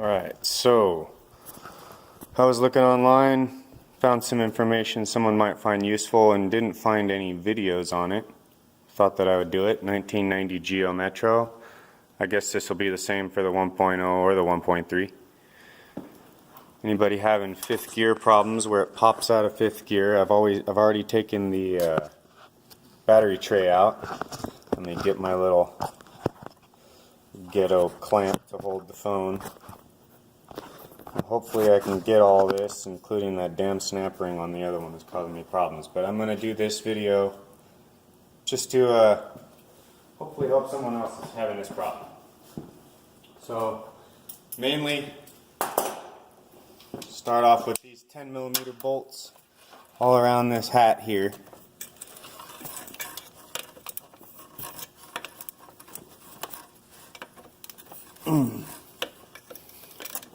Alright, so I was looking online, found some information someone might find useful, and didn't find any videos on it. Thought that I would do it. 1990 Geo Metro. I guess this will be the same for the 1.0 or the 1.3. Anybody having fifth gear problems where it pops out of fifth gear? I've already taken the battery tray out. Let me get my little ghetto clamp to hold the phone. Hopefully I can get all this, including that damn snap ring on the other one that's causing me problems. But I'm going to do this video just to hopefully help someone else that's having this problem. So mainly start off with these 10mm bolts all around this hat here.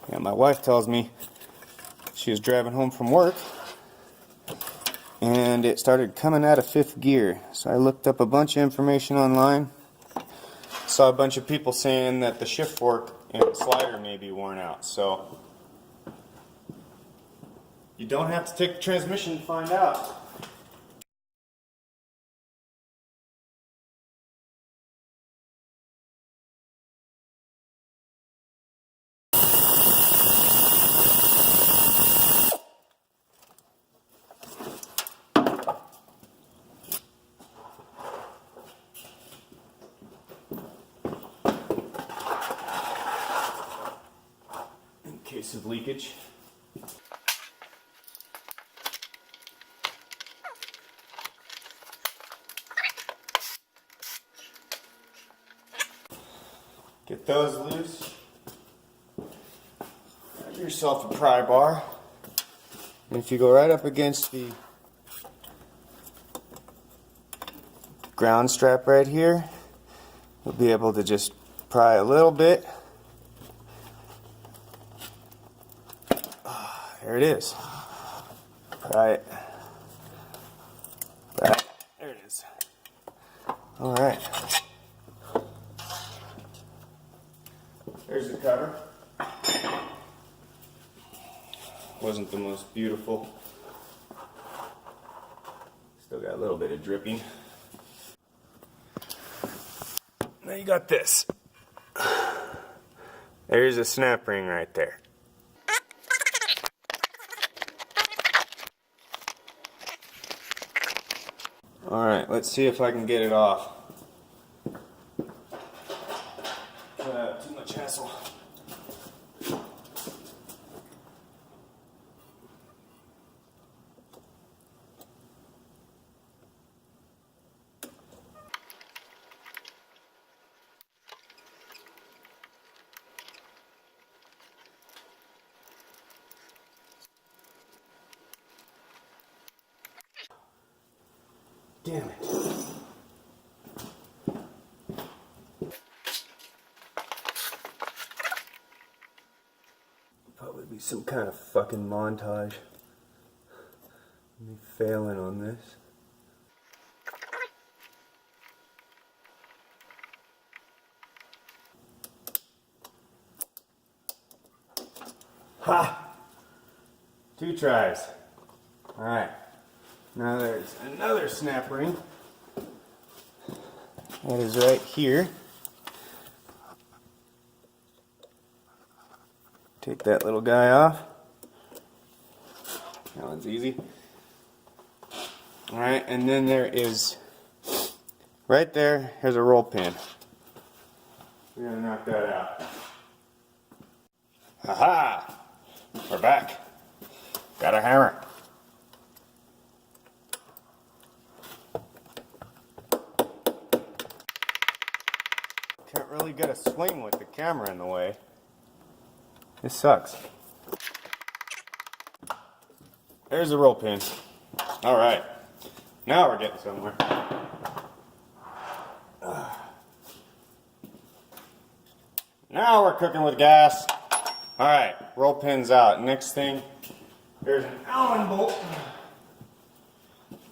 Yeah, my wife tells me she was driving home from work and it started coming out of fifth gear. So I looked up a bunch of information online. Saw a bunch of people saying that the shift fork and the slider may be worn out. So you don't have to take the transmission to find out. In case of leakage. Get those loose. Have yourself a pry bar. And if you go right up against the ground strap right here, you'll be able to just pry a little bit. There it is. Pry it. Pry it. There it is. Alright. There's the cover. Wasn't the most beautiful. Still got a little bit of dripping. Now you got this. There's a snap ring right there. Alright, let's see if I can get it off. Too much hassle. Damn it. Probably be some kind of fucking montage. Me failing on this. Ha! 2 tries. Alright. Now there's another snap ring. That is right here. Take that little guy off. That one's easy. Alright, and then there is, right there, here's a roll pin. We're gonna knock that out. Aha! We're back. Got a hammer. Can't really get a swing with the camera in the way. This sucks. There's the roll pin. Alright. Now we're getting somewhere. Now we're cooking with gas. Alright, roll pin's out. Next thing, there's an Allen bolt.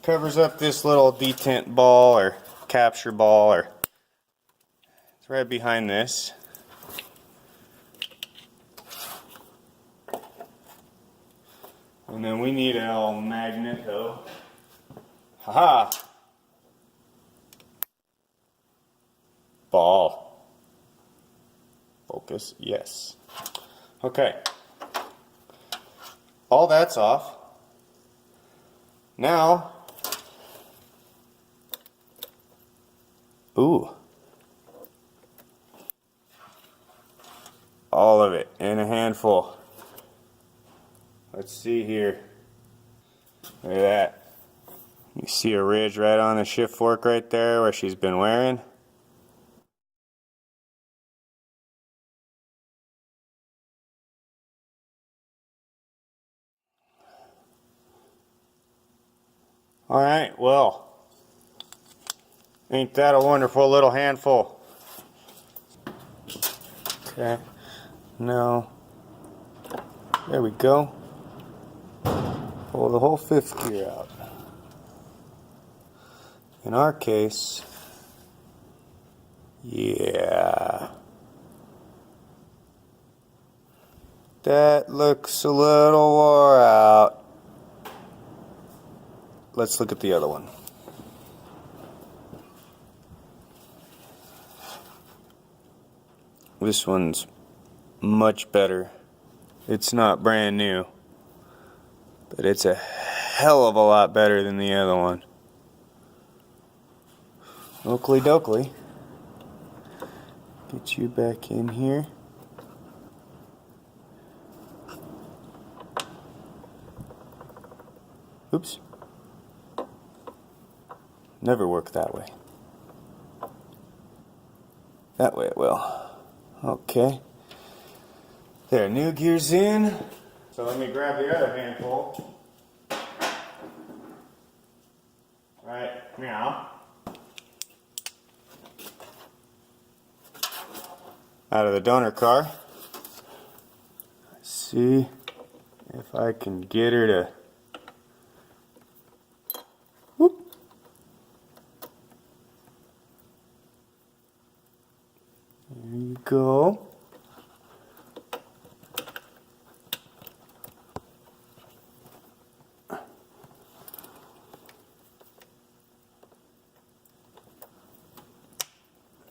Covers up this little detent ball or capture ball, or it's right behind this. And then we need a little magnet though. Haha! Ball. Focus, yes. Okay. All that's off. Now, ooh. All of it in a handful. Let's see here. Look at that. You see a ridge right on the shift fork right there where she's been wearing. Alright, well, ain't that a wonderful little handful? Okay, now, there we go. Pull the whole fifth gear out. In our case, yeah. That looks a little wore out. Let's look at the other one. This one's much better. It's not brand new, but it's a hell of a lot better than the other one. Oakley dokley. Get you back in here. Oops. Never work that way. That way it will. Okay. There, new gear's in. So let me grab the other handful. Right now. Out of the donor car. Let's see if I can get her to. Whoop. There you go.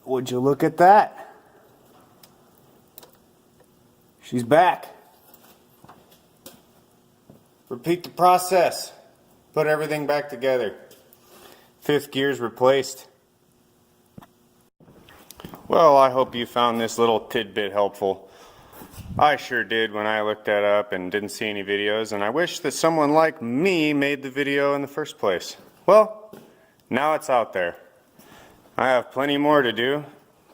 Would you look at that? She's back. Repeat the process. Put everything back together. Fifth gear's replaced. Well, I hope you found this little tidbit helpful. I sure did when I looked that up and didn't see any videos, and I wish that someone like me made the video in the first place. Well, now it's out there. I have plenty more to do.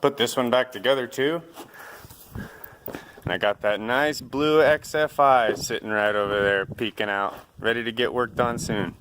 Put this one back together too. And I got that nice blue XFI sitting right over there peeking out, ready to get worked on soon.